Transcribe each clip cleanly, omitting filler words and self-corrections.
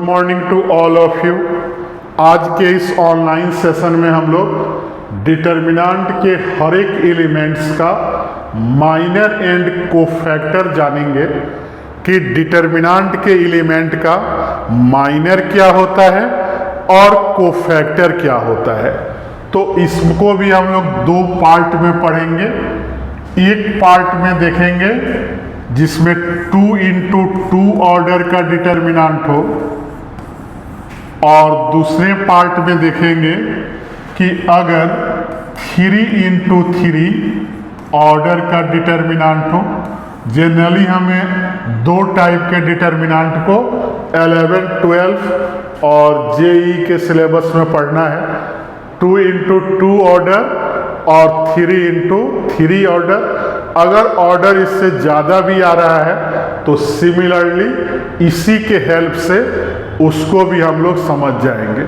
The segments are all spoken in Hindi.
Morning to all of you. आज के इस ऑनलाइन सेशन में हम लोग डिटर्मिनेंट के हर एक एलिमेंट्स का माइनर एंड कोफैक्टर जानेंगे कि डिटर्मिनेंट के एलिमेंट का माइनर क्या होता है और कोफैक्टर क्या होता है। तो इसको भी हम लोग दो पार्ट में पढ़ेंगे। एक पार्ट में देखेंगे जिसमें 2 into 2 ऑर्डर का डिटर्मिनेंट हो, और दूसरे पार्ट में देखेंगे कि अगर 3 into 3 ऑर्डर का डिटर्मिनेंट हो। जनरली हमें दो टाइप के डिटर्मिनेंट को 11, 12 और जेई के सिलेबस में पढ़ना है। 2 into 2 ऑर्डर और 3 into 3 ऑर्डर। अगर ऑर्डर इससे ज़्यादा भी आ रहा है तो सिमिलरली इसी के हेल्प से उसको भी हम लोग समझ जाएंगे।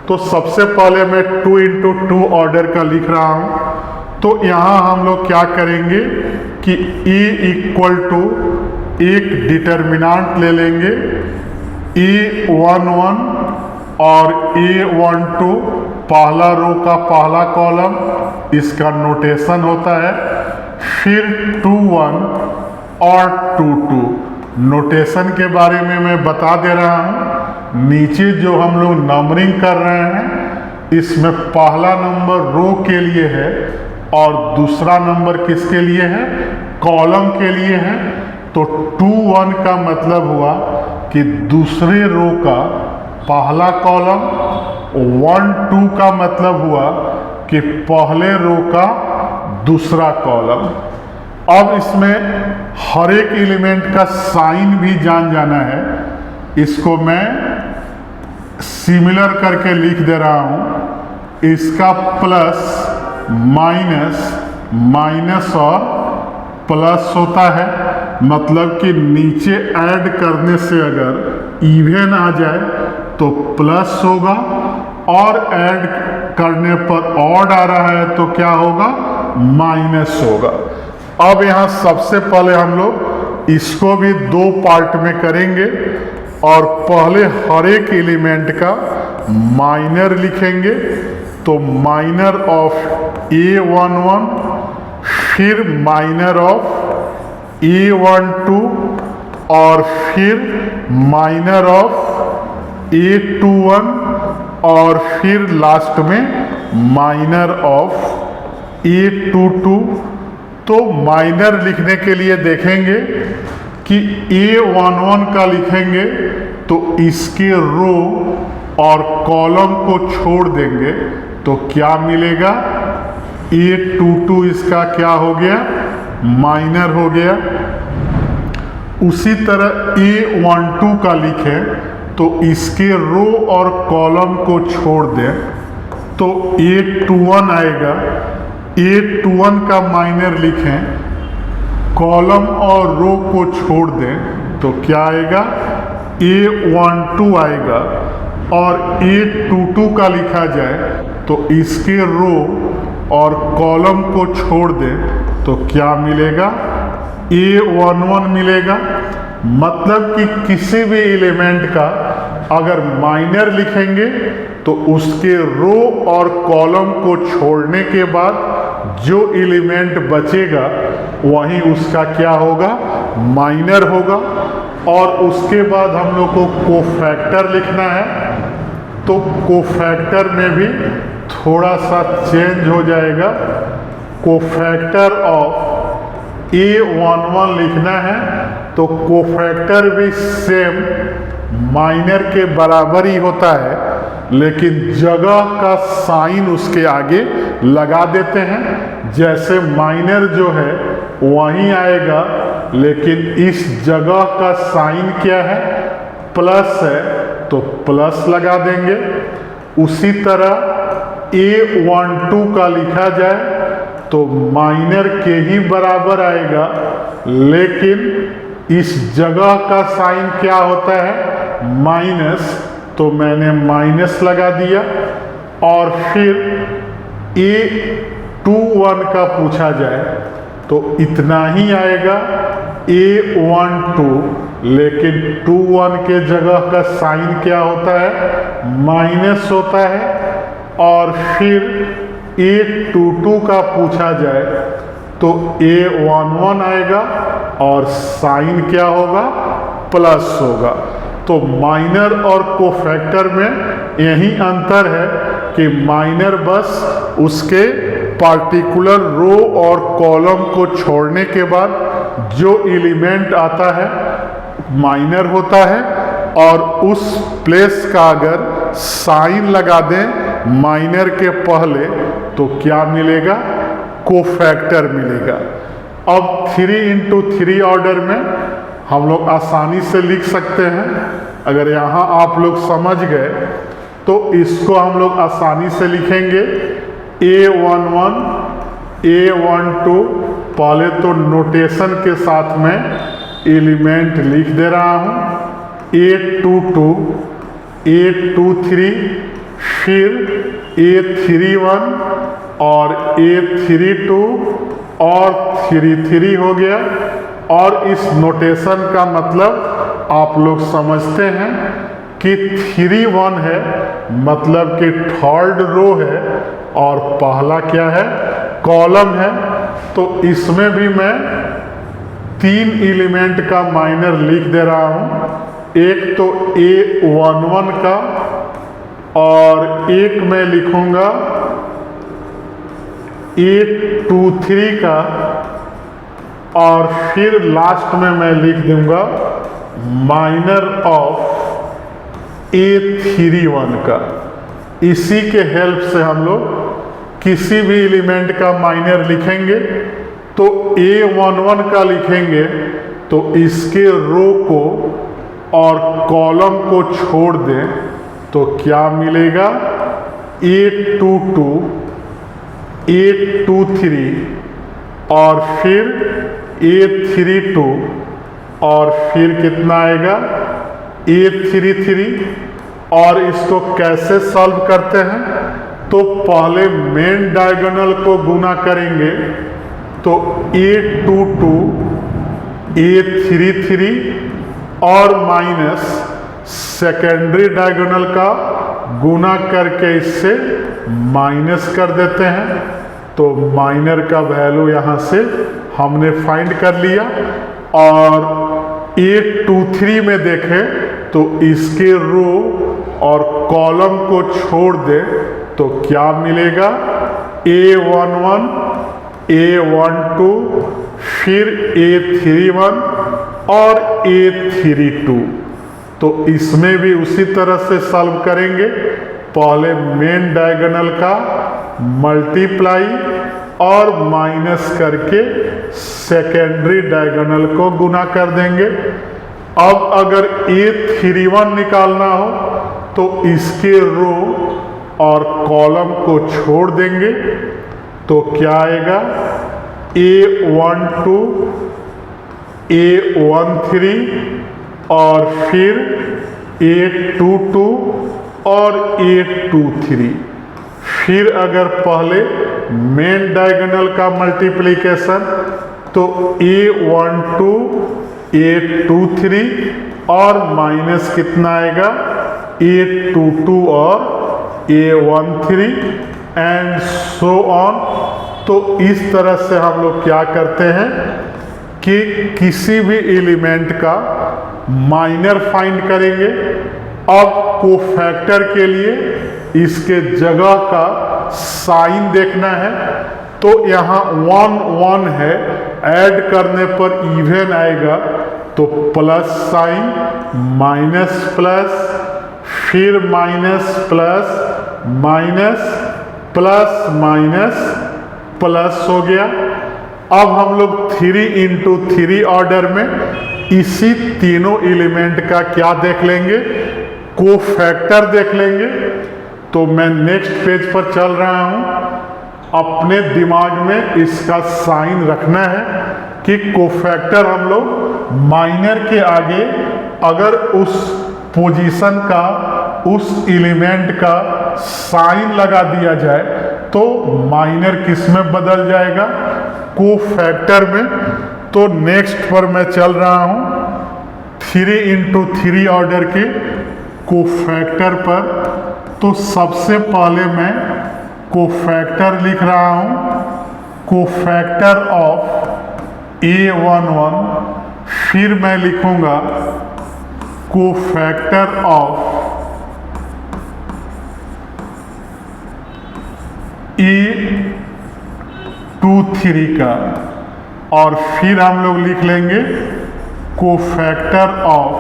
तो सबसे पहले मैं 2 into 2 ऑर्डर का लिख रहा हूँ। तो यहाँ हम लोग क्या करेंगे कि A इक्वल टू एक डिटर्मिनेंट ले लेंगे A11 और A12, पहला रो का पहला कॉलम, इसका नोटेशन होता है। फिर 21 और 22 नोटेशन के बारे में मैं बता दे रहा हूँ। नीचे जो हम लोग नंबरिंग कर रहे हैं इसमें पहला नंबर रो के लिए है और दूसरा नंबर किसके लिए है, कॉलम के लिए है। तो 21 का मतलब हुआ कि दूसरे रो का पहला कॉलम, 12 का मतलब हुआ कि पहले रो का दूसरा कॉलम। अब इसमें हर एक एलिमेंट का साइन भी जान जाना है। इसको मैं सिमिलर करके लिख दे रहा हूँ। इसका प्लस माइनस, माइनस और प्लस होता है। मतलब कि नीचे ऐड करने से अगर इवन आ जाए तो प्लस होगा, और ऐड करने पर ऑड आ रहा है तो क्या होगा, माइनस होगा। अब यहाँ सबसे पहले हम लोग इसको भी दो पार्ट में करेंगे और पहले हर एक एलिमेंट का माइनर लिखेंगे। तो माइनर ऑफ A11, फिर माइनर ऑफ A12 और फिर माइनर ऑफ A21 और फिर लास्ट में माइनर ऑफ A22। तो माइनर लिखने के लिए देखेंगे कि A11 का लिखेंगे तो इसके रो और कॉलम को छोड़ देंगे तो क्या मिलेगा, A22 इसका क्या हो गया, माइनर हो गया। उसी तरह A12 का लिखें तो इसके रो और कॉलम को छोड़ दें तो A21 आएगा। A21 का माइनर लिखें, कॉलम और रो को छोड़ दें तो क्या आएगा, A12 आएगा। और A22 का लिखा जाए तो इसके रो और कॉलम को छोड़ दें तो क्या मिलेगा, A11 मिलेगा। मतलब कि किसी भी एलिमेंट का अगर माइनर लिखेंगे तो उसके रो और कॉलम को छोड़ने के बाद जो एलिमेंट बचेगा वही उसका क्या होगा, माइनर होगा। और उसके बाद हम लोग को कोफैक्टर लिखना है। तो कोफैक्टर में भी थोड़ा सा चेंज हो जाएगा। कोफैक्टर ऑफ A11 लिखना है तो कोफैक्टर भी सेम माइनर के बराबर ही होता है, लेकिन जगह का साइन उसके आगे लगा देते हैं। जैसे माइनर जो है वहीं आएगा, लेकिन इस जगह का साइन क्या है, प्लस है तो प्लस लगा देंगे। उसी तरह A12 का लिखा जाए तो माइनर के ही बराबर आएगा, लेकिन इस जगह का साइन क्या होता है, माइनस, तो मैंने माइनस लगा दिया। और फिर A21 का पूछा जाए तो इतना ही आएगा, A12 लेकिन 2 1 के जगह का साइन क्या होता है, माइनस होता है। और फिर A22 का पूछा जाए तो A11 आएगा और साइन क्या होगा, प्लस होगा। तो माइनर और कोफैक्टर में यही अंतर है कि माइनर बस उसके पार्टिकुलर रो और कॉलम को छोड़ने के बाद जो एलिमेंट आता है माइनर होता है, और उस प्लेस का अगर साइन लगा दें माइनर के पहले तो क्या मिलेगा, कोफैक्टर मिलेगा। अब 3 × 3 ऑर्डर में हम लोग आसानी से लिख सकते हैं। अगर यहाँ आप लोग समझ गए तो इसको हम लोग आसानी से लिखेंगे। A11 A12, पहले तो नोटेशन के साथ में एलिमेंट लिख दे रहा हूँ। A22 A23, फिर A31 और A32 और 33 हो गया। और इस नोटेशन का मतलब आप लोग समझते हैं कि 3 1 है, मतलब कि थर्ड रो है और पहला क्या है, कॉलम है। तो इसमें भी मैं 3 एलिमेंट का माइनर लिख दे रहा हूँ। एक तो A11 का और एक मैं लिखूंगा A23 का, और फिर लास्ट में मैं लिख दूंगा माइनर ऑफ A31 का। इसी के हेल्प से हम लोग किसी भी एलिमेंट का माइनर लिखेंगे तो A11 का लिखेंगे तो इसके रो को और कॉलम को छोड़ दें तो क्या मिलेगा, A22 A23 और फिर A32 और फिर कितना आएगा, A33। और इसको कैसे सॉल्व करते हैं, तो पहले मेन डायगोनल को गुना करेंगे तो A22 A33 और माइनस सेकेंडरी डायगोनल का गुना करके इससे माइनस कर देते हैं। तो माइनर का वैल्यू यहाँ से हमने फाइंड कर लिया। और A23 में देखें तो इसके रो और कॉलम को छोड़ दे तो क्या मिलेगा, A11 A12 फिर A31 और A32। तो इसमें भी उसी तरह से सॉल्व करेंगे। पहले मेन डायगोनल का मल्टीप्लाई और माइनस करके सेकेंडरी डायगोनल को गुना कर देंगे। अब अगर A31 निकालना हो तो इसके रो और कॉलम को छोड़ देंगे तो क्या आएगा, A12 A13 और फिर A22 और A23। फिर अगर पहले मेन डायगोनल का मल्टीप्लिकेशन तो A12 A23 और माइनस कितना आएगा, A22 और A13 एंड सो ऑन। तो इस तरह से हम लोग क्या करते हैं कि किसी भी एलिमेंट का माइनर फाइंड करेंगे। अब कोफैक्टर के लिए इसके जगह का साइन देखना है तो यहाँ 1 1 है, ऐड करने पर इवन आएगा तो प्लस साइन, माइनस प्लस, फिर minus plus minus plus minus plus हो गया। अब हम लोग 3 × 3 ऑर्डर में इसी तीनों एलिमेंट का क्या देख लेंगे, कोफैक्टर देख लेंगे। तो मैं नेक्स्ट पेज पर चल रहा हूँ। अपने दिमाग में इसका साइन रखना है कि कोफैक्टर हम लोग माइनर के आगे अगर उस पोजीशन का, उस एलिमेंट का साइन लगा दिया जाए तो माइनर किस में बदल जाएगा, कोफैक्टर में। तो नेक्स्ट पर मैं चल रहा हूँ। 3 इंटू 3 ऑर्डर के कोफैक्टर पर, तो सबसे पहले मैं कोफैक्टर लिख रहा हूँ, कोफैक्टर ऑफ A11, फिर मैं लिखूँगा कोफैक्टर ऑफ A23 का, और फिर हम लोग लिख लेंगे कोफैक्टर ऑफ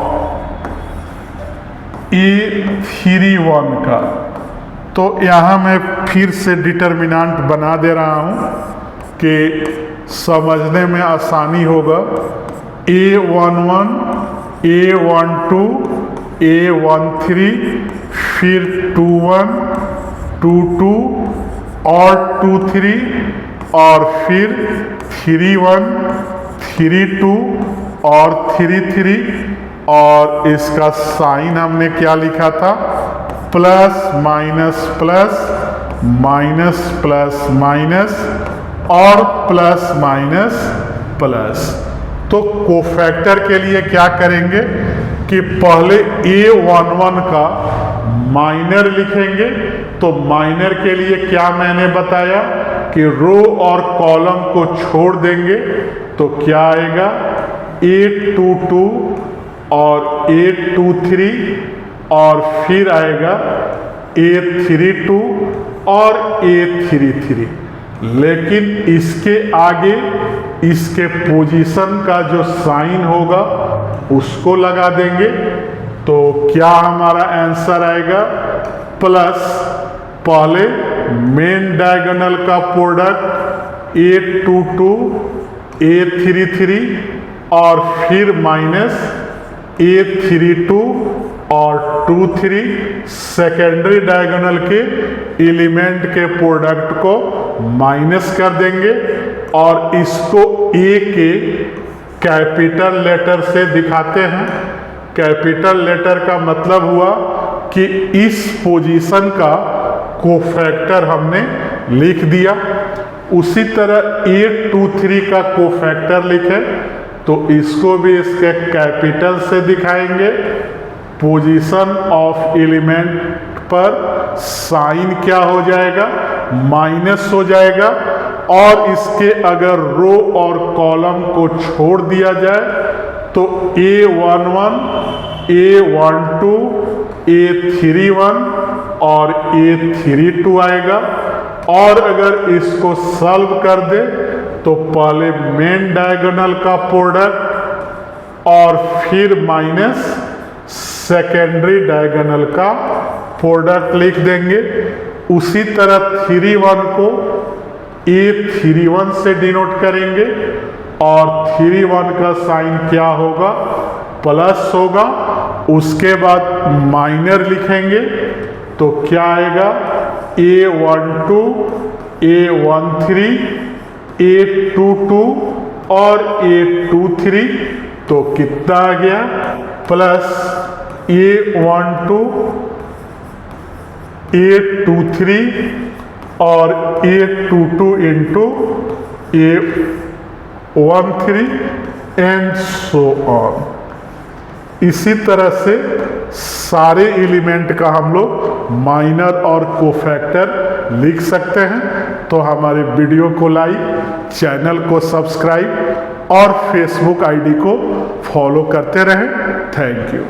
A31 का। तो यहाँ मैं फिर से डिटर्मिनेंट बना दे रहा हूँ कि समझने में आसानी होगा। A11, A12, A13, फिर 21, 22 और 23, और फिर 31, 32 और 33, और इसका साइन हमने क्या लिखा था, plus minus plus, minus plus minus, और प्लस माइनस प्लस। तो कोफैक्टर के लिए क्या करेंगे कि पहले A11 का माइनर लिखेंगे। तो माइनर के लिए क्या मैंने बताया कि रो और कॉलम को छोड़ देंगे, तो क्या आएगा, 822 और 823, और फिर आएगा 832 और 833। लेकिन इसके आगे इसके पोजीशन का जो साइन होगा उसको लगा देंगे। तो क्या हमारा आंसर आएगा, प्लस पहले मेन डायगोनल का प्रोडक्ट 822, 833, और फिर माइनस 832 और 23, सेकेंडरी डायगोनल के एलिमेंट के प्रोडक्ट को माइनस कर देंगे, और इसको ए के कैपिटल लेटर से दिखाते हैं। कैपिटल लेटर का मतलब हुआ कि इस पोजीशन का कोफैक्टर हमने लिख दिया। उसी तरह 823 का कोफैक्टर लिखे, तो इसको भी इसके कैपिटल से दिखाएंगे। पोजीशन ऑफ एलिमेंट पर साइन क्या हो जाएगा, माइनस हो जाएगा, और इसके अगर रो और कॉलम को छोड़ दिया जाए तो A11, A12, A31 और A32 आएगा। और अगर इसको सॉल्व कर दे तो पहले मेन डायगोनल का प्रोडक्ट और फिर माइनस सेकेंडरी डायगोनल का प्रोडक्ट लिख देंगे। उसी तरह 31 को A31 से डिनोट करेंगे, और 31 का साइन क्या होगा, प्लस होगा। उसके बाद माइनर लिखेंगे, तो क्या आएगा, A12, A13, A22 और A23। तो कितना आ गया, प्लस A12, A23 और A22 into A13 and so on. इसी तरह से सारे एलिमेंट का हम लोग माइनर और कोफैक्टर लिख सकते हैं। तो हमारे वीडियो को लाइक, चैनल को सब्सक्राइब और फेसबुक आईडी को फॉलो करते रहें। Thank you.